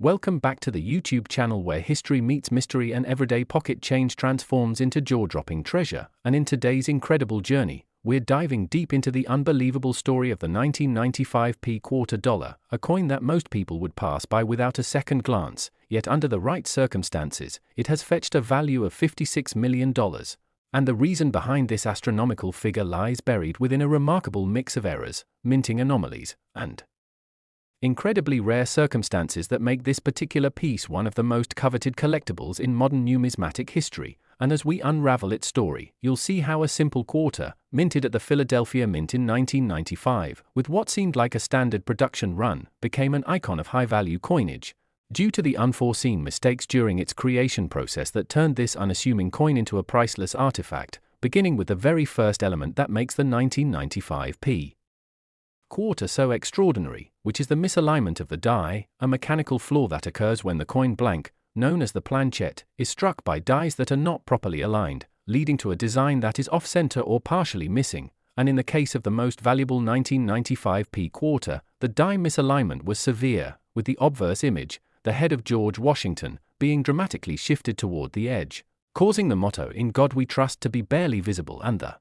Welcome back to the YouTube channel where history meets mystery and everyday pocket change transforms into jaw-dropping treasure. And in today's incredible journey, we're diving deep into the unbelievable story of the 1995p quarter dollar, a coin that most people would pass by without a second glance, yet under the right circumstances, it has fetched a value of $56 million. And the reason behind this astronomical figure lies buried within a remarkable mix of errors, minting anomalies, and incredibly rare circumstances that make this particular piece one of the most coveted collectibles in modern numismatic history. And as we unravel its story, you'll see how a simple quarter, minted at the Philadelphia Mint in 1995, with what seemed like a standard production run, became an icon of high-value coinage, due to the unforeseen mistakes during its creation process that turned this unassuming coin into a priceless artifact, beginning with the very first element that makes the 1995p quarter so extraordinary, which is the misalignment of the die, a mechanical flaw that occurs when the coin blank, known as the planchette, is struck by dies that are not properly aligned, leading to a design that is off-center or partially missing. And in the case of the most valuable 1995p quarter, the die misalignment was severe, with the obverse image, the head of George Washington, being dramatically shifted toward the edge, causing the motto "In God We Trust" to be barely visible and the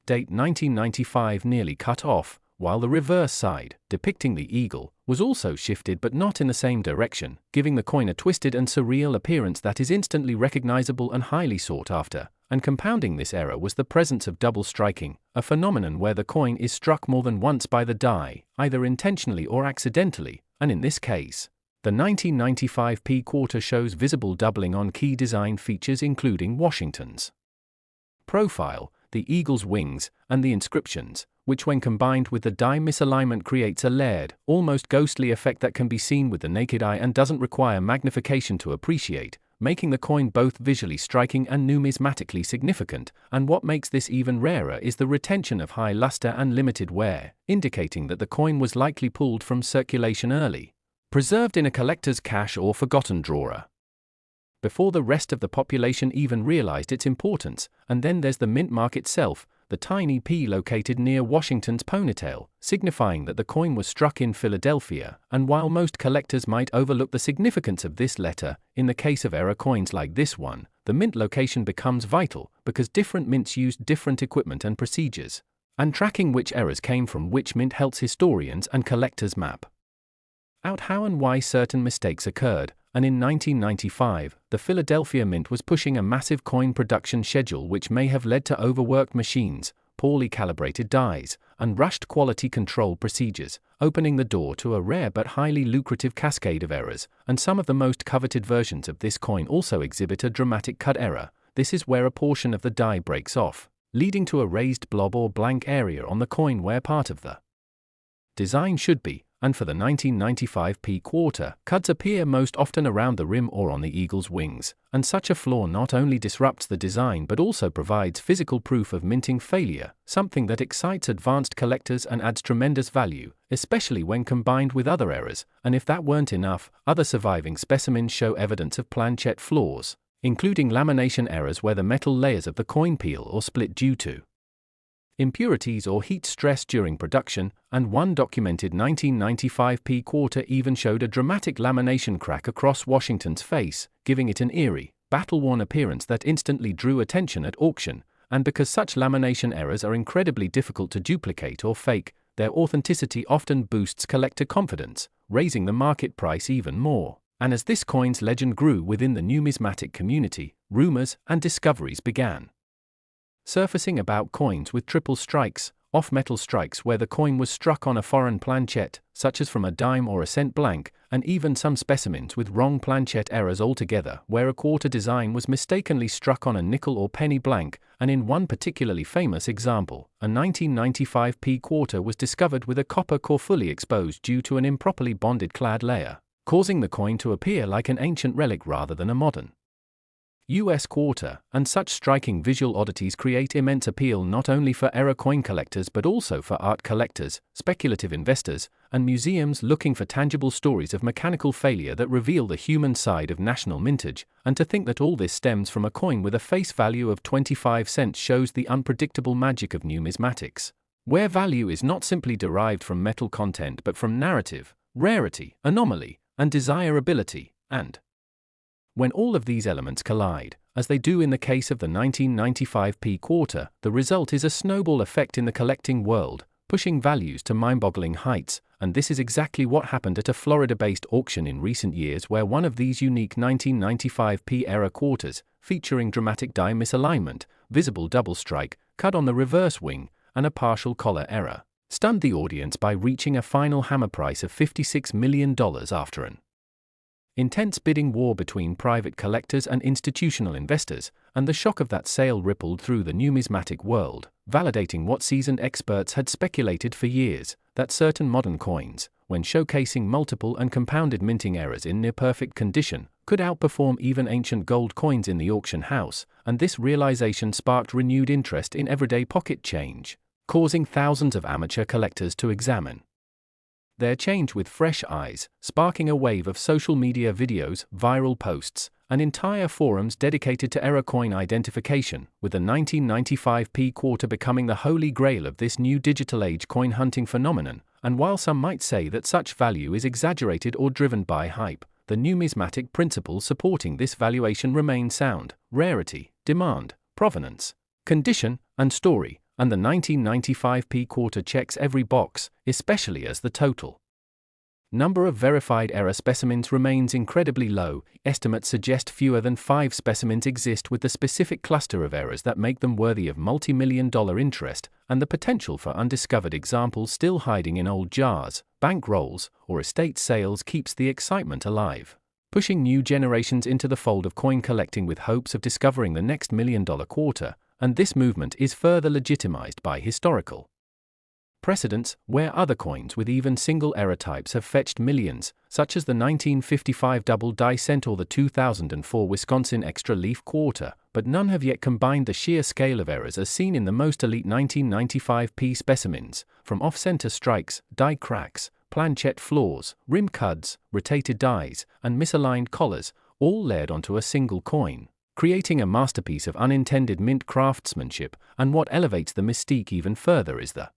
date 1995 nearly cut off, while the reverse side, depicting the eagle, was also shifted but not in the same direction, giving the coin a twisted and surreal appearance that is instantly recognizable and highly sought after. And compounding this error was the presence of double striking, a phenomenon where the coin is struck more than once by the die, either intentionally or accidentally, and in this case, the 1995p quarter shows visible doubling on key design features including Washington's profile, the eagle's wings, and the inscriptions, which when combined with the die misalignment creates a layered, almost ghostly effect that can be seen with the naked eye and doesn't require magnification to appreciate, making the coin both visually striking and numismatically significant. And what makes this even rarer is the retention of high luster and limited wear, indicating that the coin was likely pulled from circulation early, preserved in a collector's cache or forgotten drawer, before the rest of the population even realized its importance. And then there's the mint mark itself, the tiny P located near Washington's ponytail, signifying that the coin was struck in Philadelphia. And while most collectors might overlook the significance of this letter, in the case of error coins like this one, the mint location becomes vital, because different mints used different equipment and procedures. And tracking which errors came from which mint helps historians and collectors map out how and why certain mistakes occurred. And in 1995, the Philadelphia Mint was pushing a massive coin production schedule which may have led to overworked machines, poorly calibrated dies, and rushed quality control procedures, opening the door to a rare but highly lucrative cascade of errors. And some of the most coveted versions of this coin also exhibit a dramatic cut error. This is where a portion of the die breaks off, leading to a raised blob or blank area on the coin where part of the design should be. And for the 1995p quarter, cuts appear most often around the rim or on the eagle's wings, and such a flaw not only disrupts the design but also provides physical proof of minting failure, something that excites advanced collectors and adds tremendous value, especially when combined with other errors. And if that weren't enough, other surviving specimens show evidence of planchette flaws, including lamination errors where the metal layers of the coin peel or split due to impurities or heat stress during production. And one documented 1995p quarter even showed a dramatic lamination crack across Washington's face, giving it an eerie, battle-worn appearance that instantly drew attention at auction. And because such lamination errors are incredibly difficult to duplicate or fake, their authenticity often boosts collector confidence, raising the market price even more. And as this coin's legend grew within the numismatic community, rumors and discoveries began surfacing about coins with triple strikes, off-metal strikes where the coin was struck on a foreign planchette, such as from a dime or a cent blank, and even some specimens with wrong planchette errors altogether, where a quarter design was mistakenly struck on a nickel or penny blank. And in one particularly famous example, a 1995p quarter was discovered with a copper core fully exposed due to an improperly bonded clad layer, causing the coin to appear like an ancient relic rather than a modern US quarter. And such striking visual oddities create immense appeal not only for error coin collectors but also for art collectors, speculative investors, and museums looking for tangible stories of mechanical failure that reveal the human side of national mintage. And to think that all this stems from a coin with a face value of 25 cents shows the unpredictable magic of numismatics, where value is not simply derived from metal content but from narrative, rarity, anomaly, and desirability, and when all of these elements collide, as they do in the case of the 1995 P-quarter, the result is a snowball effect in the collecting world, pushing values to mind-boggling heights, and this is exactly what happened at a Florida-based auction in recent years where one of these unique 1995 P-era quarters, featuring dramatic die misalignment, visible double strike, cut on the reverse wing, and a partial collar error, stunned the audience by reaching a final hammer price of $56 million after an intense bidding war between private collectors and institutional investors, and the shock of that sale rippled through the numismatic world, validating what seasoned experts had speculated for years, that certain modern coins, when showcasing multiple and compounded minting errors in near-perfect condition, could outperform even ancient gold coins in the auction house, and this realization sparked renewed interest in everyday pocket change, causing thousands of amateur collectors to examine their change with fresh eyes, sparking a wave of social media videos, viral posts, and entire forums dedicated to error coin identification, with the 1995 P-quarter becoming the holy grail of this new digital age coin hunting phenomenon. And while some might say that such value is exaggerated or driven by hype, the numismatic principles supporting this valuation remain sound: rarity, demand, provenance, condition, and story, and the 1995 P-quarter checks every box, especially as the total number of verified error specimens remains incredibly low. Estimates suggest fewer than 5 specimens exist with the specific cluster of errors that make them worthy of multi-million-dollar interest, and the potential for undiscovered examples still hiding in old jars, bank rolls, or estate sales keeps the excitement alive, pushing new generations into the fold of coin collecting with hopes of discovering the next million-dollar quarter. And this movement is further legitimized by historical precedents, where other coins with even single error types have fetched millions, such as the 1955 double die cent or the 2004 Wisconsin extra leaf quarter, but none have yet combined the sheer scale of errors as seen in the most elite 1995 P specimens, from off-center strikes, die cracks, planchette flaws, rim cuds, rotated dies, and misaligned collars, all layered onto a single coin, creating a masterpiece of unintended mint craftsmanship. And what elevates the mystique even further is the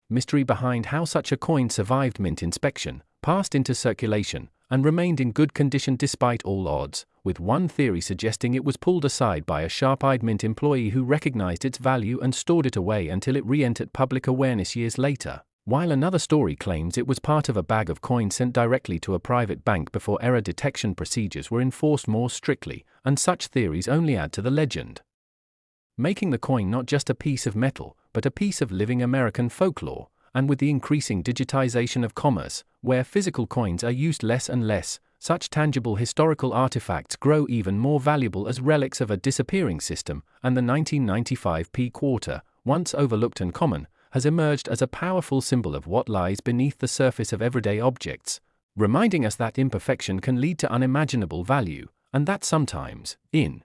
mystery behind how such a coin survived mint inspection, passed into circulation, and remained in good condition despite all odds, with one theory suggesting it was pulled aside by a sharp-eyed mint employee who recognized its value and stored it away until it re-entered public awareness years later, while another story claims it was part of a bag of coins sent directly to a private bank before error detection procedures were enforced more strictly, and such theories only add to the legend, making the coin not just a piece of metal, but a piece of living American folklore. And with the increasing digitization of commerce, where physical coins are used less and less, such tangible historical artifacts grow even more valuable as relics of a disappearing system, and the 1995 P-quarter, once overlooked and common, has emerged as a powerful symbol of what lies beneath the surface of everyday objects, reminding us that imperfection can lead to unimaginable value, and that sometimes, in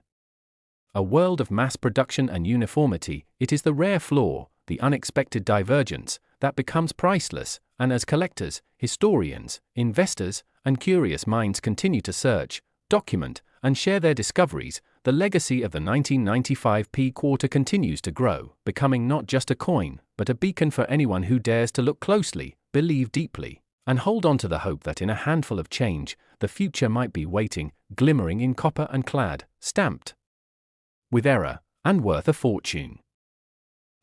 a world of mass production and uniformity, it is the rare flaw, the unexpected divergence, that becomes priceless. And as collectors, historians, investors, and curious minds continue to search, document, and share their discoveries, the legacy of the 1995 P-quarter continues to grow, becoming not just a coin, but a beacon for anyone who dares to look closely, believe deeply, and hold on to the hope that in a handful of change, the future might be waiting, glimmering in copper and clad, stamped with error, and worth a fortune.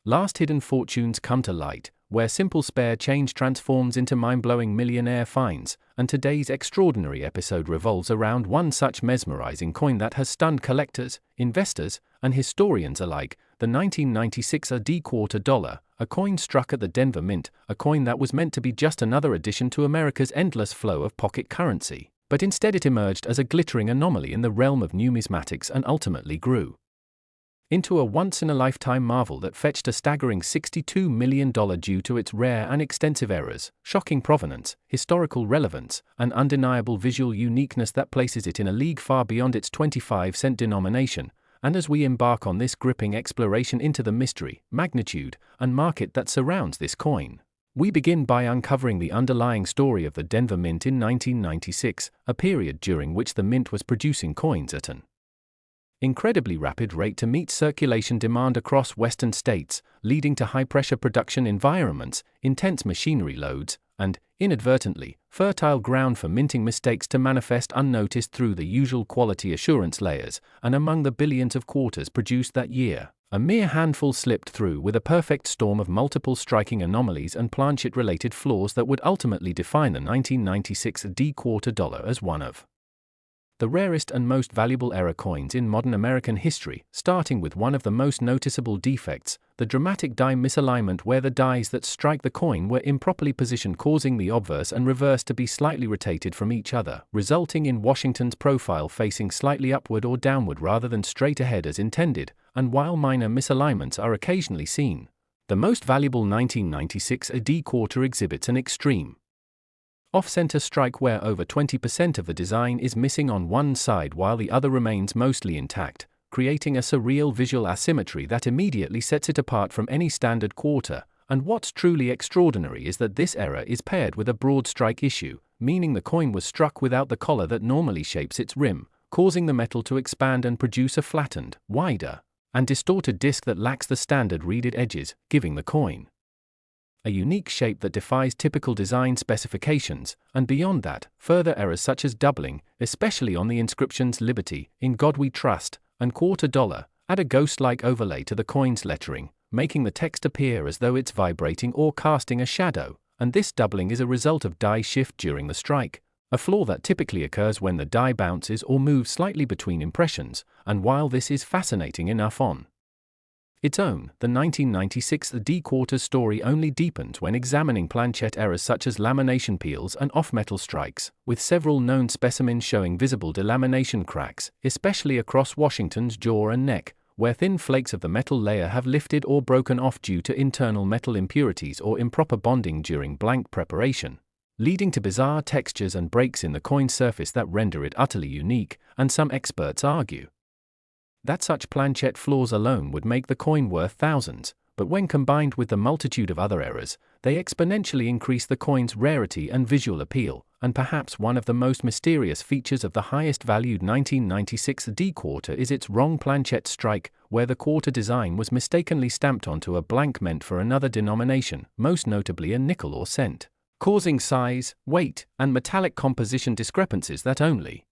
Last hidden fortunes come to light, where simple spare change transforms into mind-blowing millionaire finds, and today's extraordinary episode revolves around one such mesmerizing coin that has stunned collectors, investors, and historians alike, the 1996 AD quarter dollar, a coin struck at the Denver Mint, a coin that was meant to be just another addition to America's endless flow of pocket currency, but instead it emerged as a glittering anomaly in the realm of numismatics and ultimately grew into a once-in-a-lifetime marvel that fetched a staggering $62 million due to its rare and extensive errors, shocking provenance, historical relevance, and undeniable visual uniqueness that places it in a league far beyond its 25-cent denomination. And as we embark on this gripping exploration into the mystery, magnitude, and market that surrounds this coin, we begin by uncovering the underlying story of the Denver Mint in 1996, a period during which the mint was producing coins at an incredibly rapid rate to meet circulation demand across western states, leading to high-pressure production environments, intense machinery loads, and, inadvertently, fertile ground for minting mistakes to manifest unnoticed through the usual quality assurance layers, and among the billions of quarters produced that year, a mere handful slipped through with a perfect storm of multiple striking anomalies and planchet-related flaws that would ultimately define the 1996 D quarter dollar as one of the rarest and most valuable error coins in modern American history, starting with one of the most noticeable defects, the dramatic die misalignment where the dies that strike the coin were improperly positioned, causing the obverse and reverse to be slightly rotated from each other, resulting in Washington's profile facing slightly upward or downward rather than straight ahead as intended, and while minor misalignments are occasionally seen, the most valuable 1996 D quarter exhibits an extreme off-center strike where over 20% of the design is missing on one side while the other remains mostly intact, creating a surreal visual asymmetry that immediately sets it apart from any standard quarter. And what's truly extraordinary is that this error is paired with a broad strike issue, meaning the coin was struck without the collar that normally shapes its rim, causing the metal to expand and produce a flattened, wider, and distorted disc that lacks the standard reeded edges, giving the coin a unique shape that defies typical design specifications, and beyond that, further errors such as doubling, especially on the inscriptions Liberty, In God We Trust, and quarter dollar, add a ghost-like overlay to the coin's lettering, making the text appear as though it's vibrating or casting a shadow, and this doubling is a result of die shift during the strike, a flaw that typically occurs when the die bounces or moves slightly between impressions, and while this is fascinating enough on its own, the 1996 D quarter story only deepens when examining planchet errors such as lamination peels and off-metal strikes, with several known specimens showing visible delamination cracks, especially across Washington's jaw and neck, where thin flakes of the metal layer have lifted or broken off due to internal metal impurities or improper bonding during blank preparation, leading to bizarre textures and breaks in the coin surface that render it utterly unique, and some experts argue that such planchet flaws alone would make the coin worth thousands, but when combined with the multitude of other errors, they exponentially increase the coin's rarity and visual appeal, and perhaps one of the most mysterious features of the highest-valued 1996 D quarter is its wrong planchet strike, where the quarter design was mistakenly stamped onto a blank meant for another denomination, most notably a nickel or cent, causing size, weight, and metallic composition discrepancies that only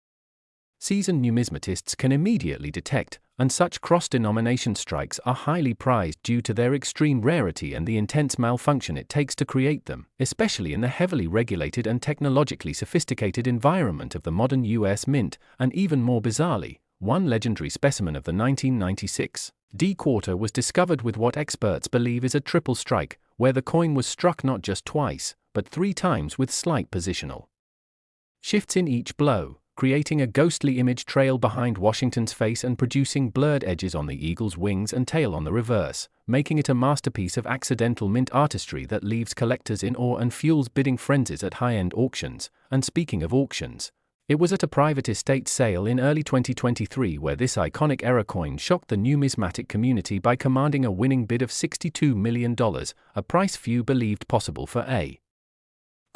seasoned numismatists can immediately detect, and such cross-denomination strikes are highly prized due to their extreme rarity and the intense malfunction it takes to create them, especially in the heavily regulated and technologically sophisticated environment of the modern U.S. Mint, and even more bizarrely, one legendary specimen of the 1996 D quarter was discovered with what experts believe is a triple strike, where the coin was struck not just twice, but 3 times with slight positional shifts in each blow, creating a ghostly image trail behind Washington's face and producing blurred edges on the eagle's wings and tail on the reverse, making it a masterpiece of accidental mint artistry that leaves collectors in awe and fuels bidding frenzies at high-end auctions. And speaking of auctions, it was at a private estate sale in early 2023 where this iconic error coin shocked the numismatic community by commanding a winning bid of $62 million, a price few believed possible for a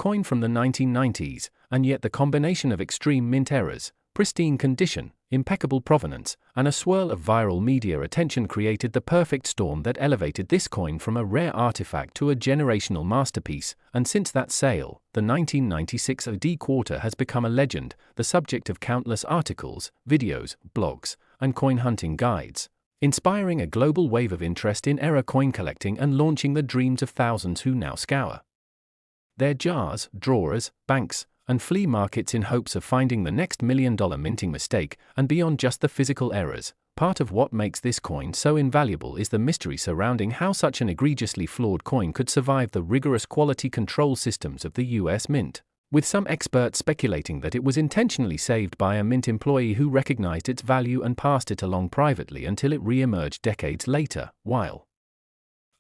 coin from the 1990s, and yet the combination of extreme mint errors, pristine condition, impeccable provenance, and a swirl of viral media attention created the perfect storm that elevated this coin from a rare artifact to a generational masterpiece, and since that sale, the 1996 D quarter has become a legend, the subject of countless articles, videos, blogs, and coin hunting guides, inspiring a global wave of interest in error coin collecting and launching the dreams of thousands who now scour their jars, drawers, banks, and flea markets in hopes of finding the next $1 million minting mistake. And beyond just the physical errors, part of what makes this coin so invaluable is the mystery surrounding how such an egregiously flawed coin could survive the rigorous quality control systems of the US Mint, with some experts speculating that it was intentionally saved by a Mint employee who recognized its value and passed it along privately until it re-emerged decades later, while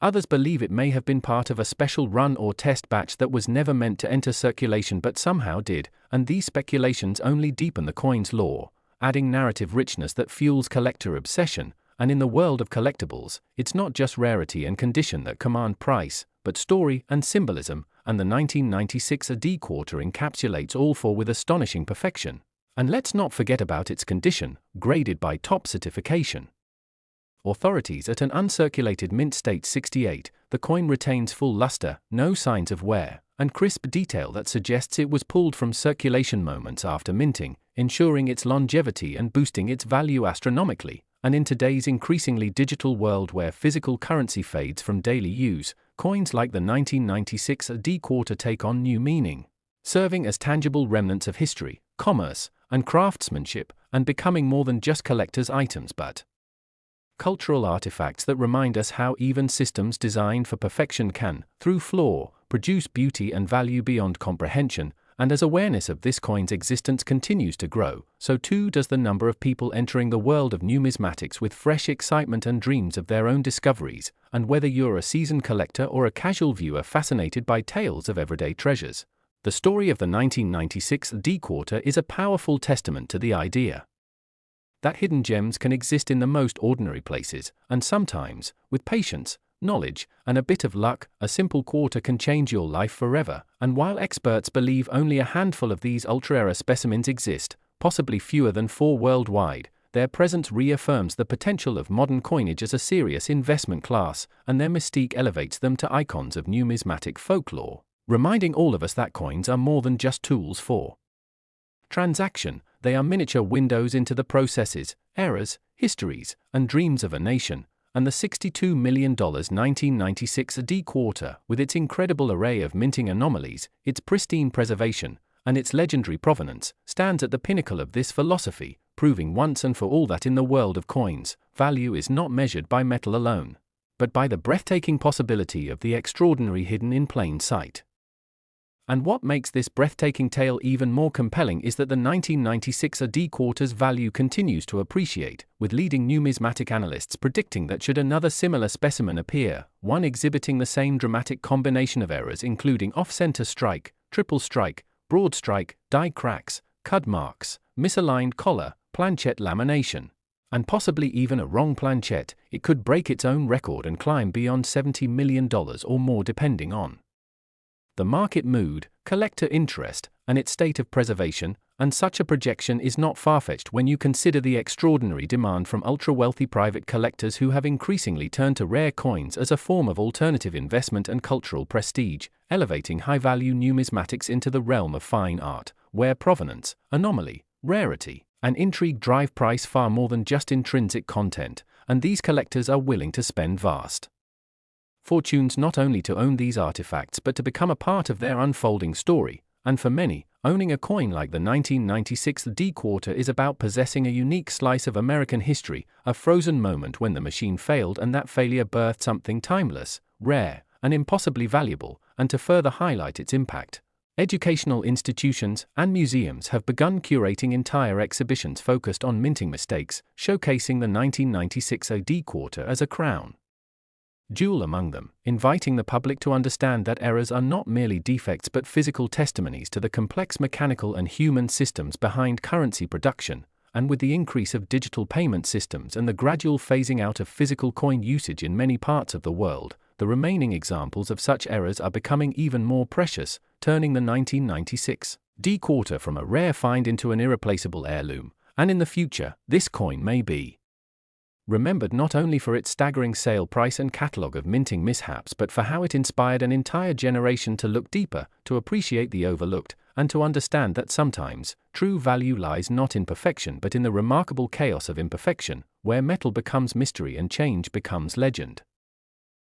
others believe it may have been part of a special run or test batch that was never meant to enter circulation but somehow did, and these speculations only deepen the coin's lore, adding narrative richness that fuels collector obsession. And in the world of collectibles, it's not just rarity and condition that command price, but story and symbolism, and the 1996 D quarter encapsulates all four with astonishing perfection. And let's not forget about its condition, graded by top certification authorities at an uncirculated mint state 68, the coin retains full luster, no signs of wear, and crisp detail that suggests it was pulled from circulation moments after minting, ensuring its longevity and boosting its value astronomically. And in today's increasingly digital world where physical currency fades from daily use, coins like the 1996 AD quarter take on new meaning, serving as tangible remnants of history, commerce, and craftsmanship, and becoming more than just collector's items but cultural artifacts that remind us how even systems designed for perfection can, through flaw, produce beauty and value beyond comprehension. And as awareness of this coin's existence continues to grow, so too does the number of people entering the world of numismatics with fresh excitement and dreams of their own discoveries. And whether you're a seasoned collector or a casual viewer fascinated by tales of everyday treasures, the story of the 1996 D quarter is a powerful testament to the idea that hidden gems can exist in the most ordinary places, and sometimes, with patience, knowledge, and a bit of luck, a simple quarter can change your life forever. And while experts believe only a handful of these ultra-rare specimens exist, possibly fewer than 4 worldwide, their presence reaffirms the potential of modern coinage as a serious investment class, and their mystique elevates them to icons of numismatic folklore, reminding all of us that coins are more than just tools for transaction. They are miniature windows into the processes, eras, histories, and dreams of a nation. And the $62 million 1996 AD quarter, with its incredible array of minting anomalies, its pristine preservation, and its legendary provenance, stands at the pinnacle of this philosophy, proving once and for all that in the world of coins, value is not measured by metal alone, but by the breathtaking possibility of the extraordinary hidden in plain sight. And what makes this breathtaking tale even more compelling is that the 1996 AD quarter's value continues to appreciate, with leading numismatic analysts predicting that should another similar specimen appear, one exhibiting the same dramatic combination of errors including off-center strike, triple strike, broad strike, die cracks, cud marks, misaligned collar, planchette lamination, and possibly even a wrong planchette, it could break its own record and climb beyond $70 million or more depending on the market mood, collector interest, and its state of preservation. And such a projection is not far-fetched when you consider the extraordinary demand from ultra-wealthy private collectors who have increasingly turned to rare coins as a form of alternative investment and cultural prestige, elevating high-value numismatics into the realm of fine art, where provenance, anomaly, rarity, and intrigue drive price far more than just intrinsic content, and these collectors are willing to spend vast fortunes not only to own these artifacts but to become a part of their unfolding story. And for many, owning a coin like the 1996 D quarter is about possessing a unique slice of American history, a frozen moment when the machine failed and that failure birthed something timeless, rare, and impossibly valuable. And to further highlight its impact, educational institutions and museums have begun curating entire exhibitions focused on minting mistakes, showcasing the 1996 AD quarter as a crown jewel among them, inviting the public to understand that errors are not merely defects but physical testimonies to the complex mechanical and human systems behind currency production. And with the increase of digital payment systems and the gradual phasing out of physical coin usage in many parts of the world, the remaining examples of such errors are becoming even more precious, turning the 1996 D quarter from a rare find into an irreplaceable heirloom. And in the future, this coin may be remembered not only for its staggering sale price and catalogue of minting mishaps but for how it inspired an entire generation to look deeper, to appreciate the overlooked, and to understand that sometimes, true value lies not in perfection but in the remarkable chaos of imperfection, where metal becomes mystery and change becomes legend.